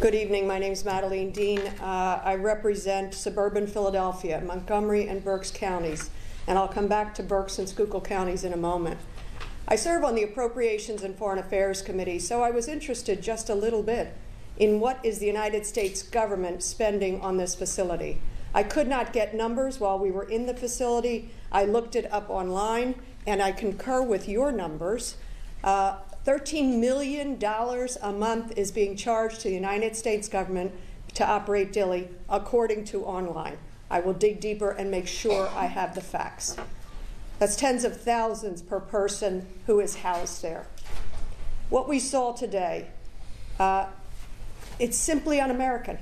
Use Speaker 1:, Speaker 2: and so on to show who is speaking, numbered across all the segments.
Speaker 1: Good evening. My name is Madeleine Dean. I represent suburban Philadelphia, Montgomery and Berks counties, and I'll come back to Berks and Schuylkill counties in a moment. I serve on the Appropriations and Foreign Affairs Committee, so I was interested just a little bit in what is the United States government spending on this facility. I could not get numbers while we were in the facility. I looked it up online, and I concur with your numbers. $13 million a month is being charged to the United States government to operate Dilley, according to online. I will dig deeper and make sure I have the facts. That's tens of thousands per person who is housed there. What we saw today, it's simply un-American.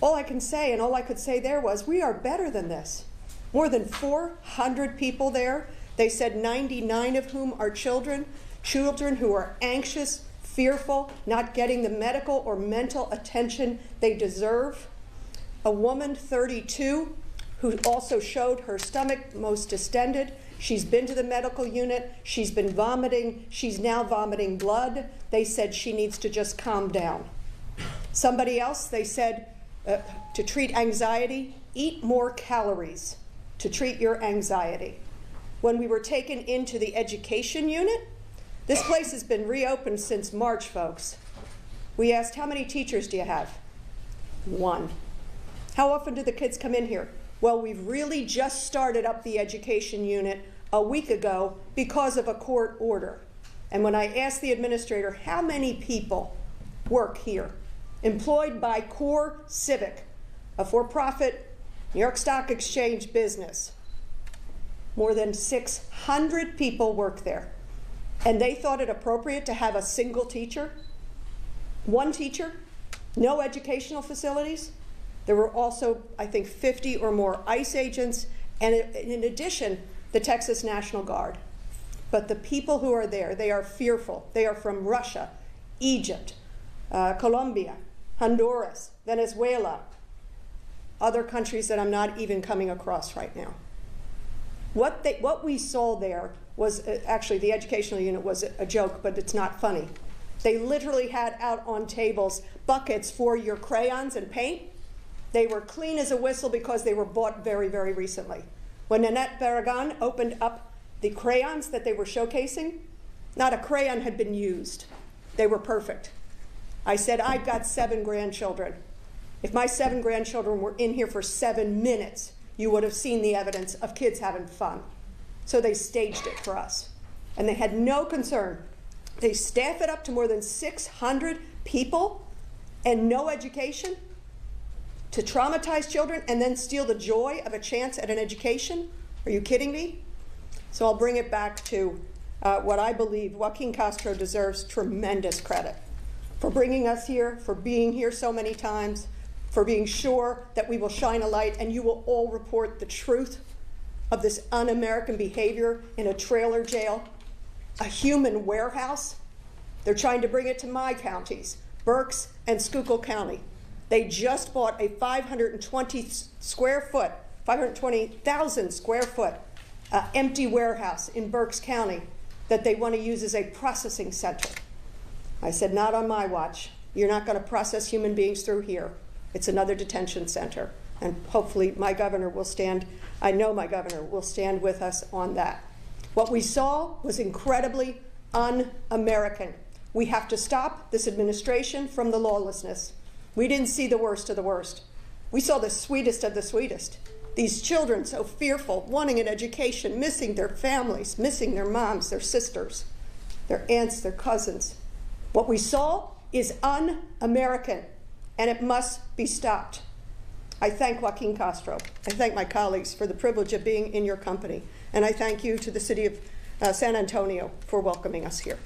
Speaker 1: All I can say, and all I could say there was, we are better than this. More than 400 people there. They said 99 of whom are children who are anxious, fearful, not getting the medical or mental attention they deserve. A woman, 32, who also showed her stomach most distended. She's been to the medical unit. She's been vomiting. She's now vomiting blood. They said she needs to just calm down. Somebody else, they said, to treat anxiety, eat more calories to treat your anxiety. When we were taken into the education unit, this place has been reopened since March, folks. We asked, how many teachers do you have? 1. How often do the kids come in here? Well, we've really just started up the education unit a week ago because of a court order. And when I asked the administrator, how many people work here, employed by Core Civic, a for-profit New York Stock Exchange business, more than 600 people work there. And they thought it appropriate to have a single teacher, 1 teacher, no educational facilities. There were also, I think, 50 or more ICE agents, and in addition, the Texas National Guard. But the people who are there, they are fearful. They are from Russia, Egypt, Colombia, Honduras, Venezuela, other countries that I'm not even coming across right now. What we saw there was, actually the educational unit was a joke, but it's not funny. They literally had out on tables buckets for your crayons and paint. They were clean as a whistle because they were bought very, very recently. When Nanette Barragan opened up the crayons that they were showcasing, not a crayon had been used. They were perfect. I said, I've got 7 grandchildren. If my 7 grandchildren were in here for 7 minutes, you would have seen the evidence of kids having fun. So they staged it for us. And they had no concern. They staff it up to more than 600 people and no education to traumatize children and then steal the joy of a chance at an education? Are you kidding me? So I'll bring it back to what I believe Joaquin Castro deserves tremendous credit for bringing us here, for being here so many times, for being sure that we will shine a light and you will all report the truth of this un-American behavior in a trailer jail, a human warehouse. They're trying to bring it to my counties, Berks and Schuylkill County. They just bought a 520,000 square foot empty warehouse in Berks County that they want to use as a processing center. I said, not on my watch. You're not going to process human beings through here. It's another detention center. And hopefully my governor will stand, I know my governor will stand with us on that. What we saw was incredibly un-American. We have to stop this administration from the lawlessness. We didn't see the worst of the worst. We saw the sweetest of the sweetest. These children so fearful, wanting an education, missing their families, missing their moms, their sisters, their aunts, their cousins. What we saw is un-American, and it must be stopped. I thank Joaquin Castro. I thank my colleagues for the privilege of being in your company. And I thank you to the city of San Antonio for welcoming us here.